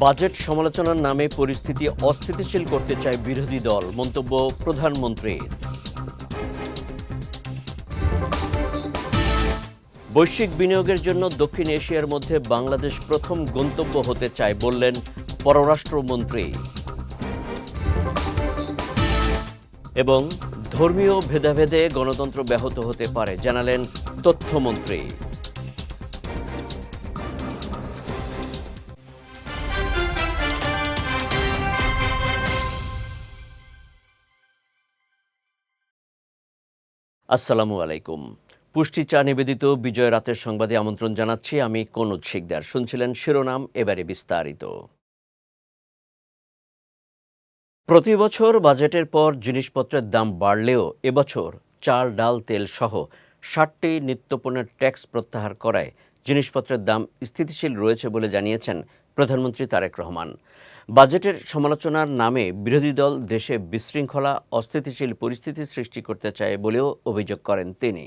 Budget সমালোচনার নামে পরিস্থিতি অস্থিতিশীল করতে চায় বিরোধী দল, মন্তব্য প্রধানমন্ত্রীর। বৈশ্বিক বিনিয়োগের জন্য দক্ষিণ এশিয়ার মধ্যে বাংলাদেশ প্রথম গন্তব্য হতে চায় বললেন পররাষ্ট্রমন্ত্রী। এবং ধর্মীয় ভেদাভেদে গণতন্ত্র ব্যাহত হতে পারে জানালেন তথ্যমন্ত্রী। আসসালামু আলাইকুম। পুষ্টি চা নিবেদিত বিজয় রাতের সংবাদে আমন্ত্রণ জানাচ্ছি আমি কনুজ শিকদার। শুনছিলেন শিরোনাম, এবারে বিস্তারিত। প্রতি বছর বাজেটের পর জিনিসপত্রের দাম বাড়লেও এবছর চাল, ডাল, তেল সহ ৬০টি নিত্যপণ্যের ট্যাক্স প্রত্যাহার করায় জিনিসপত্রের দাম স্থিতিশীল রয়েছে বলে জানিয়েছেন প্রধানমন্ত্রী তারেক রহমান। বাজেটের সমালোচনার নামে বিরোধী দল দেশে বিশৃঙ্খলা, অস্থিতিশীল পরিস্থিতি সৃষ্টি করতে চায় বলেও অভিযোগ করেন তিনি।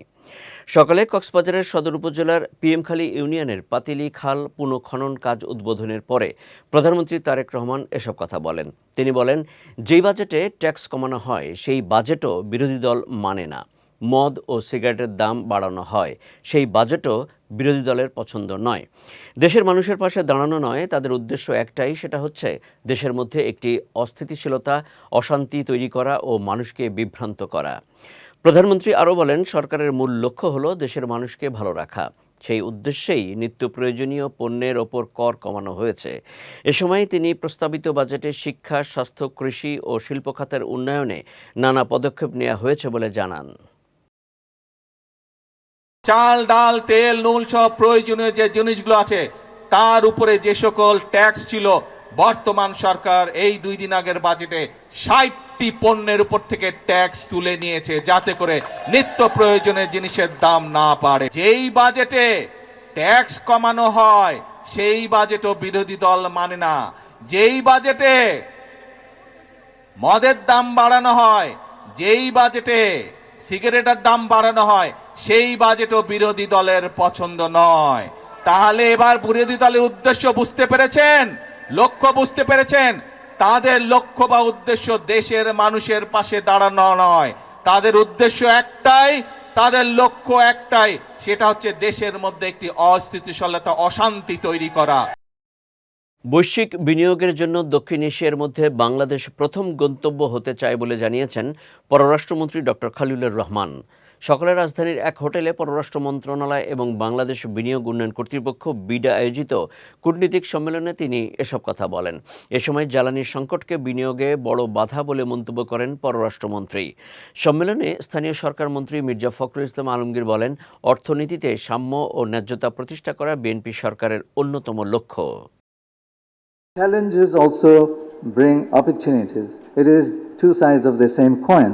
সকালে কক্সবাজারের সদর উপজেলার পিএমখালী ইউনিয়নের পাতিলি খাল পুনঃখনন কাজ উদ্বোধনের পরে প্রধানমন্ত্রী তারেক রহমান এসব কথা বলেন। তিনি বলেন, যেই বাজেটে ট্যাক্স কমানো হয় সেই বাজেটও বিরোধী দল মানে না। মদ ও সিগারেটের দাম বাড়ানো হয়, সেই বাজেটও বিরোধী দলের পছন্দ নয়। দেশের মানুষের পাশে দাঁড়ানো নয়, তাদের উদ্দেশ্য একটাই, সেটা হচ্ছে দেশের মধ্যে একটি অস্থিতিশীলতা, অশান্তি তৈরি করা ও মানুষকে বিভ্রান্ত করা। প্রধানমন্ত্রী আরও বলেন, সরকারের মূল লক্ষ্য হলো দেশের মানুষকে ভালো রাখা। সেই উদ্দেশ্যেই নিত্য প্রয়োজনীয় পণ্যের ওপর কর কমানো হয়েছে। এ সময় তিনি প্রস্তাবিত বাজেটে শিক্ষা, স্বাস্থ্য, কৃষি ও শিল্প খাতের উন্নয়নে নানা পদক্ষেপ নেওয়া হয়েছে বলে জানান। চাল, ডাল, তেল, নুন সব প্রয়োজনীয় যে জিনিসগুলো আছে তার উপরে যে সকল ট্যাক্স ছিল, বর্তমান সরকার এই 2 দিন আগের বাজেটে ৬০টি পণ্যের উপর থেকে ট্যাক্স তুলে নিয়েছে, যাতে করে নিত্য প্রয়োজনীয় জিনিসের দাম না বাড়ে। যেই বাজেটে ট্যাক্স কমানো হয় সেই বাজেটও বিরোধী দল মানে না। যেই বাজেটে মদের দাম বাড়ানো হয়, যেই বাজেটে সিগারেটের দাম বাড়ানো হয়, সেই বাজেটও বিরোধী দলের পছন্দ নয়। তাহলে এবার বিরোধী দলের উদ্দেশ্য বুঝতে পেরেছেন, লক্ষ্য বুঝতে পেরেছেন। তাদের লক্ষ্য বা উদ্দেশ্য দেশের মানুষের পাশে দাঁড়ানো নয়, তাদের উদ্দেশ্য একটাই, তাদের লক্ষ্য একটাই, সেটা হচ্ছে দেশের মধ্যে একটি অস্থিতিশীলতা, অশান্তি তৈরি করা। বৈশ্বিক বিনিয়োগের জন্য দক্ষিণ এশিয়ার মধ্যে বাংলাদেশ প্রথম গন্তব্য হতে চায় বলে জানিয়েছেন পররাষ্ট্রমন্ত্রী ডক্টর খলিলুর রহমান। সকালে রাজধানীর এক হোটেলে পররাষ্ট্র মন্ত্রণালয় এবং বাংলাদেশ বিনিয়োগ উন্নয়ন কর্তৃপক্ষ বিডা আয়োজিত কূটনীতিক সম্মেলনে তিনি এসব কথা বলেন। এ সময় জ্বালানি সংকটকে বিনিয়োগে বড় বাধা বলে মন্তব্য করেন পররাষ্ট্রমন্ত্রী। সম্মেলনে স্থানীয় সরকার মন্ত্রী মির্জা ফখরুল ইসলাম আলমগীর বলেন, অর্থনীতিতে সাম্য ও ন্যায্যতা প্রতিষ্ঠা করা বিএনপি সরকারের অন্যতম লক্ষ্য। Challenges also bring opportunities. It is two sides of the same coin.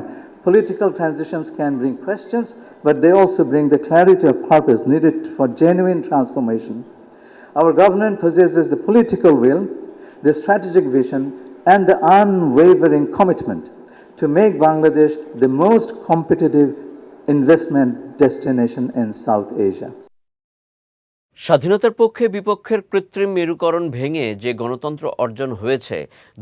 Political transitions can bring questions, but they also bring the clarity of purpose needed for genuine transformation. Our government possesses the political will, the strategic vision, and the unwavering commitment to make Bangladesh the most competitive investment destination in South Asia. স্বাধীনতার পক্ষে বিপক্ষের কৃত্রিম মেরুকরণ ভেঙে যে গণতন্ত্র অর্জন হয়েছে,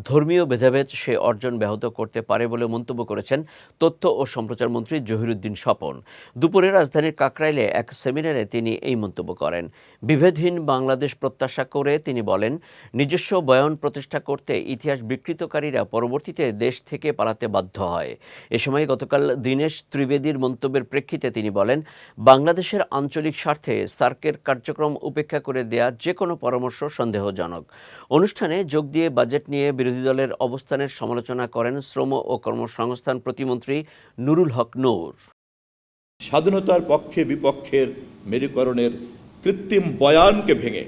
ধর্মীয় ভেদাভেদ সে অর্জন ব্যাহত করতে পারে বলে মন্তব্য করেছেন তথ্য ও সম্প্রচার মন্ত্রী জহিরুদ্দিন স্বপন। দুপুরে রাজধানীর কাকরাইলে এক সেমিনারে তিনি এই মন্তব্য করেন। বিভেদহীন বাংলাদেশ প্রত্যাশা করে তিনি বলেন, নিজস্ব বয়ান প্রতিষ্ঠা করতে ইতিহাস বিকৃতকারীরা পরবর্তীতে দেশ থেকে পালাতে বাধ্য হয়। এ সময় গতকাল দীনেশ ত্রিবেদীর মন্তব্যের প্রেক্ষিতে তিনি বলেন, বাংলাদেশের আঞ্চলিক স্বার্থে সার্কের কার্যক্রম উপেক্ষা করে দেয়া যে কোনো পরামর্শ সন্দেহজনক। অনুষ্ঠানে যোগ দিয়ে বাজেট নিয়ে বিরোধী দলের অবস্থানের সমালোচনা করেন শ্রম ও কর্মসংস্থান প্রতিমন্ত্রী নুরুল হক নূর। স্বাধীনতার পক্ষে বিপক্ষের মেরুকরণের কৃত্রিম বয়ানকে ভেঙে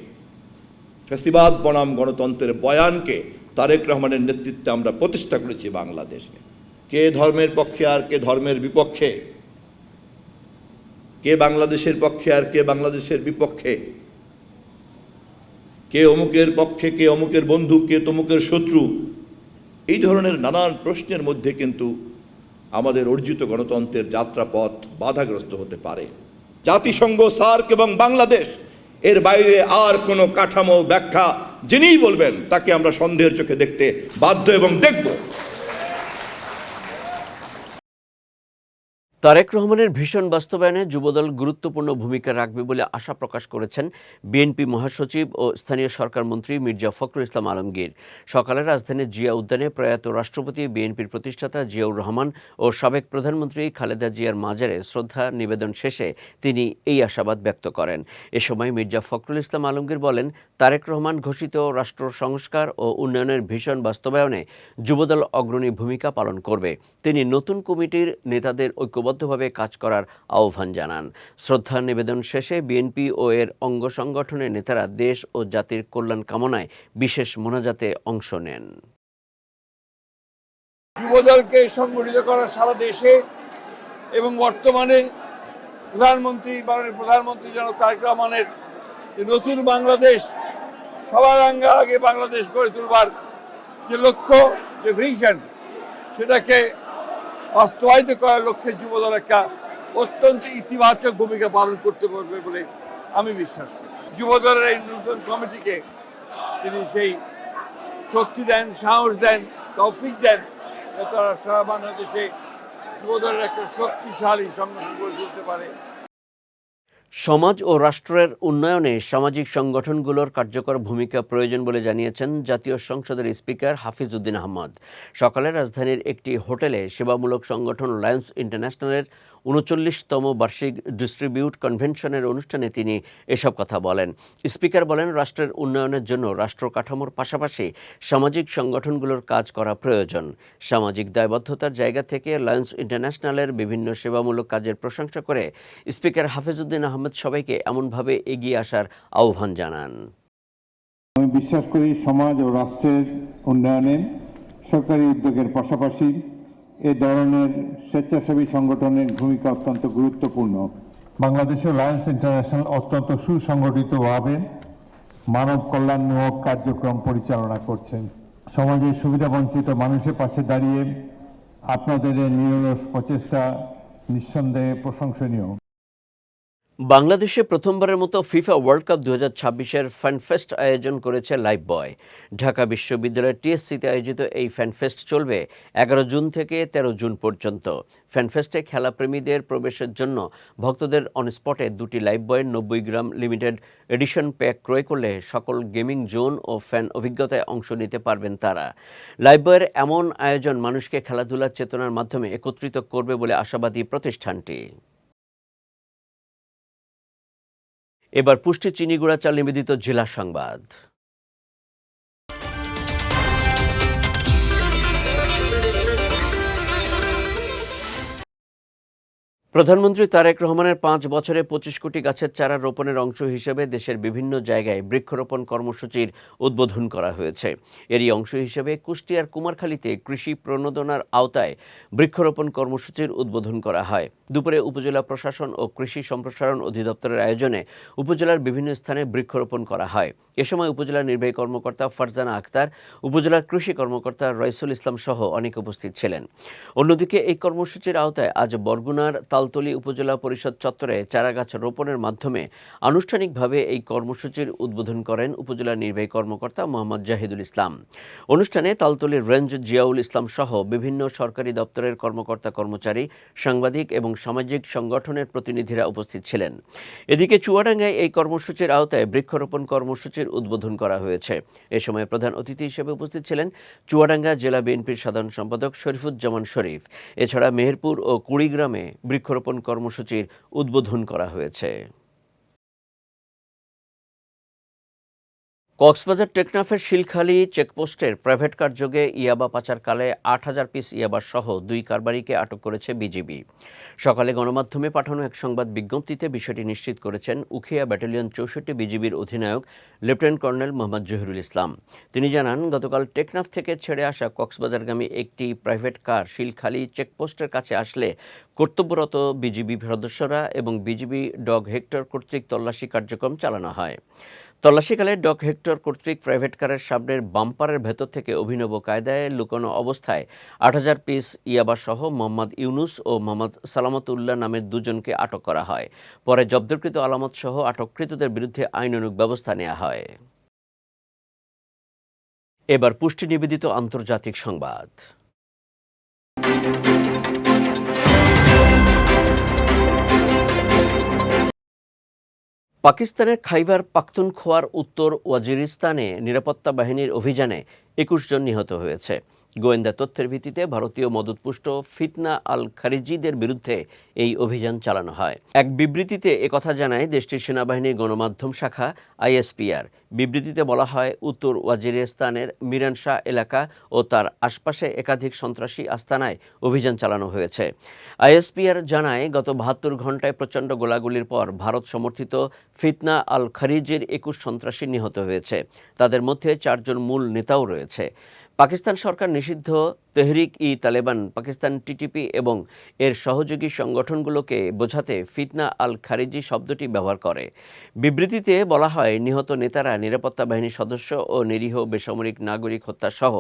ফ্যাসিবাদ বনাম গণতন্ত্রের বয়ানকে তারেক রহমানের নেতৃত্বে আমরা প্রতিষ্ঠা করেছি বাংলাদেশে। কে ধর্মের পক্ষে আর কে ধর্মের বিপক্ষে, কে বাংলাদেশের পক্ষে আর কে বাংলাদেশের বিপক্ষে, কে অমুকের পক্ষে, কে অমুকের বন্ধু, কে তমুকের শত্রু, এই ধরনের নানান প্রশ্নের মধ্যে কিন্তু আমাদের অর্জিত গণতন্ত্রের যাত্রাপথ বাধাগ্রস্ত হতে পারে। জাতিসংঘ, সার্ক এবং বাংলাদেশ এর বাইরে আর কোনো কাঠামো ব্যাখ্যা যিনিই বলবেন তাকে আমরা সন্দেহের চোখে দেখতে বাধ্য এবং দেখব। তারেক রহমানের ভীষণ বাস্তবায়নে যুবদল গুরুত্বপূর্ণ ভূমিকা রাখবে বলে আশা প্রকাশ করেছেন বিএনপি মহাসচিব ও স্থানীয় সরকার মন্ত্রী মির্জা ফখরুল ইসলাম আলমগীর। সকালে রাজধানীর জিয়া উদ্যানে প্রয়াত রাষ্ট্রপতি, বিএনপির প্রতিষ্ঠাতা জিয়াউর রহমান ও সাবেক প্রধানমন্ত্রী খালেদা জিয়ার মাজারে শ্রদ্ধা নিবেদন শেষে তিনি এই আশাবাদ ব্যক্ত করেন। এ সময় মির্জা ফখরুল ইসলাম আলমগীর বলেন, তারেক রহমান ঘোষিত রাষ্ট্র সংস্কার ও উন্নয়নের ভীষণ বাস্তবায়নে যুবদল অগ্রণী ভূমিকা পালন করবে। তিনি নতুন কমিটির নেতাদের ঐক্যবদ্ধভাবে কাজ করার আহ্বান জানান। শ্রদ্ধা নিবেদন শেষে বিএনপি ও এর অঙ্গ সংগঠনের নেতারা দেশ ও জাতির কল্যাণ কামনায় বিশেষ মোনাজাতে অংশ নেন। যুবদলকে সংগঠিত করা সারা দেশে এবং বর্তমানে প্রধানমন্ত্রী জনাব তারেক রহমানের যে নতুন বাংলাদেশ, সবার আগে বাংলাদেশ গড়ে তুলবার যে লক্ষ্য, যে ভিশন, সেটাকে বাস্তবায়িত করার লক্ষ্যে যুবদল একটা অত্যন্ত ইতিবাচক ভূমিকা পালন করতে পারবে বলে আমি বিশ্বাস করি। যুবদলের এই নতুন কমিটিকে তিনি সেই শক্তি দেন, সাহস দেন, তৌফিক দেন, তারা সারা বাংলাদেশে যুবদলের একটা শক্তিশালী সংগঠন গড়ে তুলতে পারে। সমাজ ও রাষ্ট্রের উন্নয়নে সামাজিক সংগঠনগুলোর কার্যকর ভূমিকা প্রয়োজন বলে জানিয়েছেন জাতীয় সংসদের স্পিকার হাফিজ উদ্দিন আহমদ। সকালে রাজধানীর একটি হোটেলে সেবামূলক সংগঠন লায়ন্স ইন্টারন্যাশনালের ৩৯তম বার্ষিক ডিস্ট্রিবিউট কনভেনশনের অনুষ্ঠানে তিনি এসব কথা বলেন। স্পিকার বলেন, রাষ্ট্রের উন্নয়নের জন্য রাষ্ট্র কাঠামোর পাশাপাশি সামাজিক সংগঠনগুলোর কাজ করা প্রয়োজন। সামাজিক দায়বদ্ধতার জায়গা থেকে লায়ন্স ইন্টারন্যাশনালের বিভিন্ন সেবামূলক কাজের প্রশংসা করে স্পিকার হাফিজ উদ্দিন আহমদ সবাইকে এমনভাবে এগিয়ে আসার আহ্বান জানান। আমি বিশ্বাস করি সমাজ ও রাষ্ট্রের উন্নয়নে সরকারি উদ্যোগের পাশাপাশি এ ধরনের স্বেচ্ছাসেবী সংগঠনের ভূমিকা অত্যন্ত গুরুত্বপূর্ণ। বাংলাদেশের লায়ন্স ইন্টারন্যাশনাল অত্যন্ত সুসংগঠিতভাবে মানব কল্যাণমূলক কার্যক্রম পরিচালনা করছেন। সমাজের সুবিধাবঞ্চিত মানুষের পাশে দাঁড়িয়ে আপনাদের এই নিরলস প্রচেষ্টা নিঃসন্দেহে প্রশংসনীয়। বাংলাদেশে প্রথমবারের মতো ফিফা ওয়ার্ল্ড কাপ 2026-এর ফ্যানফেস্ট আয়োজন করেছে লাইফ বয়। ঢাকা বিশ্ববিদ্যালয়ের টিএসসিতে আয়োজিত এই ফ্যানফেস্ট চলবে 11 জুন থেকে 13 জুন পর্যন্ত। ফ্যানফেস্টে খেলাপ্রেমীদের প্রবেশের জন্য ভক্তদের অনস্পটে 2টি লাইফ বয়ের 90 গ্রাম লিমিটেড এডিশন প্যাক ক্রয় করলে সকল গেমিং জোন ও ফ্যান অভিজ্ঞতায় অংশ নিতে পারবেন তারা। লাইফ বয়ের এমন আয়োজন মানুষকে খেলাধুলার চেতনার মাধ্যমে একত্রিত করবে বলে আশাবাদী প্রতিষ্ঠানটি। এবার পুষ্টি চিনিগুড়া চাল নিবেদিত জেলা সংবাদ। প্রধানমন্ত্রী তারেক রহমানের 5 বছরে 25 কোটি গাছের চারা রোপণের অংশ হিসেবে দেশের বিভিন্ন জায়গায় বৃক্ষরোপণ কর্মসূচির উদ্বোধন করা হয়েছে। এরই অংশ হিসেবে কুষ্টিয়ার কুমারখালীতে কৃষি প্রণোদনার আওতায় বৃক্ষরোপণ কর্মসূচির উদ্বোধন করা হয়। দুপুরে উপজেলা প্রশাসন ও কৃষি সম্প্রসারণ অধিদপ্তরের আয়োজনে উপজেলার বিভিন্ন স্থানে বৃক্ষরোপণ করা হয়। এ সময় উপজেলার নির্বাহী কর্মকর্তা ফারজানা আক্তার, উপজেলার কৃষি কর্মকর্তা রইসুল ইসলাম সহ অনেক উপস্থিত ছিলেন। অন্যদিকে এই কর্মসূচির আওতায় আজ বরগুনার তালতলী উপজেলা পরিষদ চত্বরে চারাগাছ রোপণের মাধ্যমে আনুষ্ঠানিকভাবে এই কর্মসূচির উদ্বোধন করেন উপজেলা নির্বাহী কর্মকর্তা মোহাম্মদ জাহিদুল ইসলাম। অনুষ্ঠানে তালতলীর রেঞ্জ জিয়াউল ইসলাম সহ বিভিন্ন সরকারি দপ্তরের কর্মকর্তা কর্মচারী, সাংবাদিক এবং সামাজিক সংগঠনের প্রতিনিধিরা উপস্থিত ছিলেন। এদিকে চুয়াডাঙ্গায় এই কর্মসূচির আওতায় বৃক্ষরোপণ কর্মসূচির উদ্বোধন করা হয়েছে। এ সময় প্রধান অতিথি হিসেবে উপস্থিত ছিলেন চুয়াডাঙ্গা জেলা বিএনপির সাধারণ সম্পাদক শরীফুজ্জামান শরীফ। এছাড়া মেহেরপুর ও কুড়িগ্রামে বৃক্ষরোপণ কর্মসূচির উদ্বোধন করা হয়েছে। কক্সবাজার টেকনাফের শিলখালী চেকপোস্টের প্রাইভেট কারযোগে ইয়াবা পাচারকালে 8,000 পিস ইয়াবা সহ 2 কারবারিকে আটক করেছে বিজিবি। সকালে গণমাধ্যমে পাঠানো এক সংবাদ বিজ্ঞপ্তিতে বিষয়টি নিশ্চিত করেছেন উখিয়া ব্যাটালিয়ন 64 বিজিবির অধিনায়ক লেফটেন্যান্ট কর্নেল মোহাম্মদ জহিরুল ইসলাম। তিনি জানান, গতকাল টেকনাফ থেকে ছেড়ে আসা কক্সবাজারগামী একটি প্রাইভেট কার শিলখালী চেকপোস্টের কাছে আসলে কর্তব্যরত বিজিবি সদস্যরা এবং বিজিবি ডগ হেক্টর কর্তৃক তল্লাশি কার্যক্রম চালানো হয়। তল্লাশিকালে ডক হেক্টর কর্তৃক প্রাইভেট কারের সামনের বাম্পারের ভেতর থেকে অভিনব কায়দায় লুকানো অবস্থায় ৮,০০০ পিস ইয়াবাসহ মোহাম্মদ ইউনুস ও মোহাম্মদ সালামতুল্লাহ নামের দুজনকে আটক করা হয়। পরে জব্দকৃত আলামতসহ আটককৃতদের বিরুদ্ধে আইনানুগ ব্যবস্থা নেওয়া হয়। এবার পুষ্টি নিবেদিত আন্তর্জাতিক সংবাদ। পাকিস্তানের খাইবার পাখতুনখোয়ার উত্তর ওয়াজিরিস্তানে নিরাপত্তা বাহিনীর অভিযানে ২১ জন নিহত হয়েছে। গোয়েন্দা তথ্যের ভিত্তিতে ভারতীয় মদতপুষ্ট ফিতনা আল খারিজিদের বিরুদ্ধে এই অভিযান চালানো হয়। এক বিবৃতিতে একথা জানায় দেশটির সেনাবাহিনীর গণমাধ্যম শাখা আইএসপিআর। বিবৃতিতে বলা হয়, উত্তর ওয়াজিরিস্তানের মিরান শাহ এলাকা ও তার আশপাশে একাধিক সন্ত্রাসী আস্তানায় অভিযান চালানো হয়েছে। আইএসপিআর জানায়, গত ৭২ ঘণ্টায় প্রচণ্ড গোলাগুলির পর ভারত সমর্থিত ফিতনা আল খারিজির ২১ সন্ত্রাসী নিহত হয়েছে। তাদের মধ্যে ৪ জন মূল নেতাও রয়েছে। পাকিস্তান সরকার নিষিদ্ধ তেহরিক-ই-তালেবান পাকিস্তান টিটিপি এবং এর সহযোগী সংগঠনগুলোকে বোঝাতে ফিতনা আল খারিজি শব্দটি ব্যবহার করে। বিবৃতিতে বলা হয়, নিহত নেতারা নিরাপত্তা বাহিনীর সদস্য ও নিরীহ বেসামরিক নাগরিক হত্যাসহ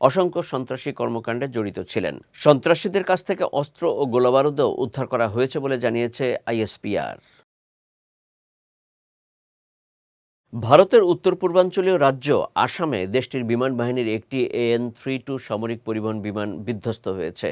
অসংখ্য সন্ত্রাসী কর্মকাণ্ডে জড়িত ছিলেন। সন্ত্রাসীদের কাছ থেকে অস্ত্র ও গোলাবারুদও উদ্ধার করা হয়েছে বলে জানিয়েছে আইএসপিআর। ভারতের উত্তর পূর্বাঞ্চলীয় রাজ্য আসামে দেশটির বিমান বাহিনীর একটি AN-32 সামরিক পরিবহন বিমান বিধ্বস্ত হয়েছে।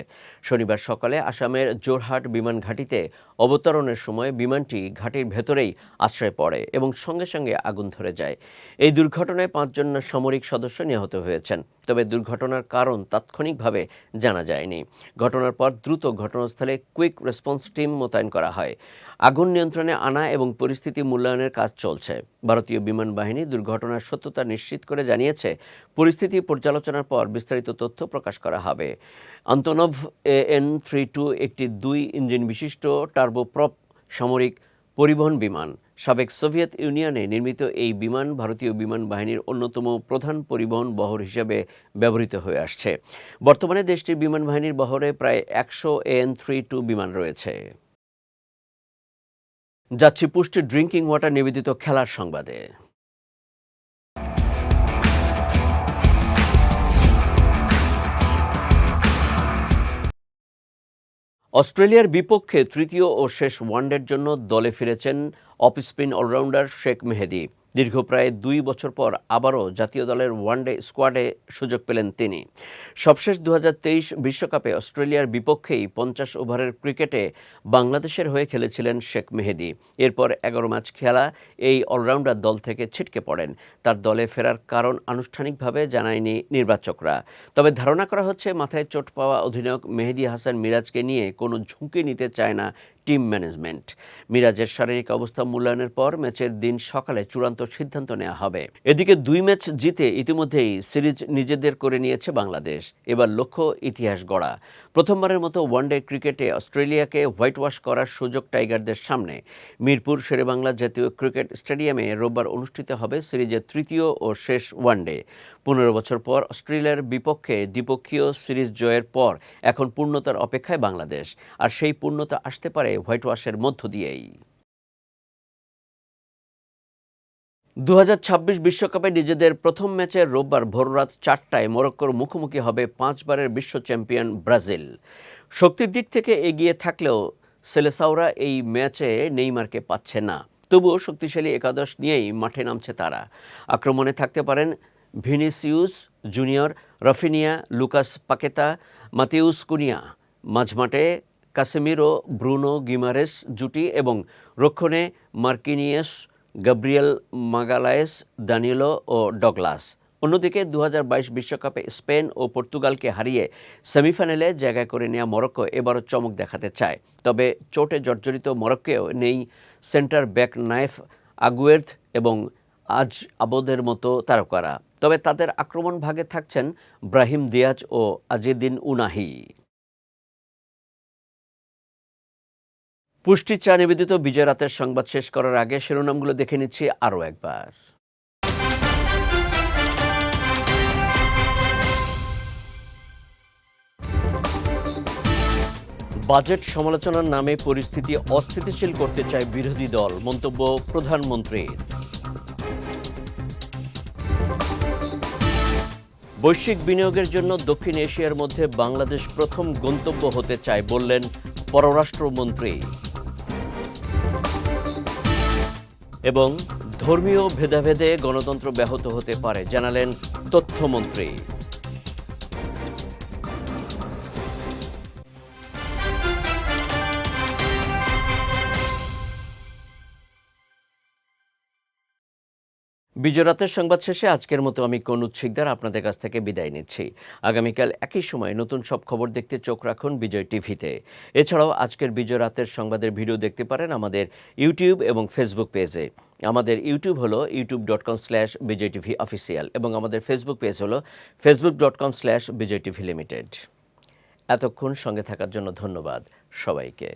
শনিবার সকালে আসামের জোরহাট বিমান ঘাঁটিতে অবতরণের সময় বিমানটি ঘাঁটির ভেতরেই আশ্রয় পড়ে এবং সঙ্গে সঙ্গে আগুন ধরে যায়। এই দুর্ঘটনায় ৫ জন সামরিক সদস্য নিহত হয়েছেন। তবে দুর্ঘটনার কারণ তাৎক্ষণিকভাবে জানা যায়নি। ঘটনার পর দ্রুত ঘটনাস্থলে কুইক রেসপন্স টিম মোতায়েন করা হয়। আগুন নিয়ন্ত্রণে আনা এবং পরিস্থিতি মূল্যায়নের কাজ চলছে। ভারতীয় বিমান বাহিনী দুর্ঘটনার সত্যতা নিশ্চিত করে জানিয়েছে, পরিস্থিতি পর্যালোচনার পর বিস্তারিত তথ্য প্রকাশ করা হবে। আন্তনভ AN-32 একটি ২ ইঞ্জিন বিশিষ্ট টার্বোপ্রপ সামরিক পরিবহন বিমান। সাবেক সোভিয়েত ইউনিয়নে নির্মিত এই বিমান ভারতীয় বিমান বাহিনীর অন্যতম প্রধান পরিবহন বহর হিসেবে ব্যবহৃত হয়ে আসছে। বর্তমানে দেশটির বিমান বাহিনীর বহরে প্রায় ১০০ AN-32 বিমান রয়েছে। যাচ্ছি পুষ্টি ড্রিঙ্কিং ওয়াটার নিবেদিত খেলার সংবাদে। অস্ট্রেলিয়ার বিপক্ষে তৃতীয় ও শেষ ওয়ানডের জন্য দলে ফিরেছেন অফ স্পিন অলরাউন্ডার শেখ মেহেদী। দীর্ঘ প্রায় ২ বছর পর আবারও জাতীয় দলের ওয়ানডে স্কোয়াডে সুযোগ পেলেন তিনি। সবশেষ ২০২৩ বিশ্বকাপে অস্ট্রেলিয়ার বিপক্ষেই ৫০ ওভারের ক্রিকেটে বাংলাদেশের হয়ে খেলেছিলেন শেখ মেহেদী। এরপর ১১ ম্যাচ খেলা এই অলরাউন্ডার দল থেকে ছিটকে পড়েন। তার দলে ফেরার কারণ আনুষ্ঠানিকভাবে জানায়নি নির্বাচকরা। তবে ধারণা করা হচ্ছে, মাথায় চোট পাওয়া অধিনায়ক মেহেদী হাসান মিরাজকে নিয়ে কোনো ঝুঁকি নিতে চায় না টিম ম্যানেজমেন্ট। মিরাজের শারীরিক অবস্থা মূল্যায়নের পর ম্যাচের দিন সকালে চূড়ান্ত সিদ্ধান্ত নেওয়া হবে। এদিকে ২ ম্যাচ জিতে ইতিমধ্যেই সিরিজ নিজেদের করে নিয়েছে বাংলাদেশ। এবার লক্ষ্য ইতিহাস গড়া। প্রথমবারের মতো ওয়ানডে ক্রিকেটে অস্ট্রেলিয়াকে হোয়াইট ওয়াশ করার সুযোগ টাইগারদের সামনে। মিরপুর শেরেবাংলা জাতীয় ক্রিকেট স্টেডিয়ামে রোববার অনুষ্ঠিত হবে সিরিজের তৃতীয় ও শেষ ওয়ানডে। ১৫ বছর পর অস্ট্রেলিয়ার বিপক্ষে দ্বিপক্ষীয় সিরিজ জয়ের পর এখন পূর্ণতার অপেক্ষায় বাংলাদেশ। আর সেই পূর্ণতা আসতে পারে হোয়াইট ওয়াশের মধ্য দিয়েই। ২০২৬ বিশ্বকাপে নিজেদের প্রথম ম্যাচে রোববার ভোররাত ৪টায় মরক্কোর মুখোমুখি হবে ৫ বারের বিশ্ব চ্যাম্পিয়ন ব্রাজিল। শক্তির দিক থেকে এগিয়ে থাকলেও সেলেসাওরা এই ম্যাচে নেইমারকে পাচ্ছে না। তবুও শক্তিশালী একাদশ নিয়েই মাঠে নামছে তারা। আক্রমণে থাকতে পারেন Vinicius Junior, Raphinha, Lucas Paqueta, Matheus Cunha. মাঝমাঠে কাসেমিরো, ব্রুনো গিমারেস জুটি এবং রক্ষণে মার্কিনিয়াস, গাব্রিয়েল মাগালায়েস, দানিয়েলো ও ডগলাস। অন্যদিকে ২০২২ বিশ্বকাপে স্পেন ও পর্তুগালকে হারিয়ে সেমিফাইনালে জায়গা করে নেওয়া মরক্কো এবারও চমক দেখাতে চায়। তবে চোটে জর্জরিত মরক্কোও নেই সেন্টার ব্যাক নাইফ আগুয়ের্থ এবং আজ আবদের মতো তারকারা। তবে তাদের আক্রমণ ভাগে থাকছেন ব্রাহিম দিয়াজ ও আজিদিন উনাহি। পুষ্টি চা নিবেদিত বিজয় রাতের সংবাদ শেষ করার আগে শিরোনামগুলো দেখে নিচ্ছি আরও একবার। বাজেট সমালোচনার নামে পরিস্থিতি অস্থিতিশীল করতে চায় বিরোধী দল, মন্তব্য প্রধানমন্ত্রীর। বৈশ্বিক বিনিয়োগের জন্য দক্ষিণ এশিয়ার মধ্যে বাংলাদেশ প্রথম গন্তব্য হতে চায় বললেন পররাষ্ট্রমন্ত্রী। এবং ধর্মীয় ভেদাভেদে গণতন্ত্র ব্যাহত হতে পারে জানালেন তথ্যমন্ত্রী। বিজয় রাতের সংবাদ শেষে আজকের মতো আমি কনুজ শিকদার আপনাদের কাছ থেকে বিদায় নিচ্ছি। আগামীকাল একই সময় নতুন সব খবর দেখতে চোখ রাখুন বিজয় টিভিতে। এছাড়াও আজকের বিজয় রাতের সংবাদের ভিডিও দেখতে পারেন আমাদের ইউটিউব এবং ফেসবুক পেজে। আমাদের ইউটিউব হলো youtube.com/bijaytvofficial এবং আমাদের ফেসবুক পেজ হলো facebook.com/bijaytvlimited। এতক্ষণ সঙ্গে থাকার জন্য ধন্যবাদ সবাইকে।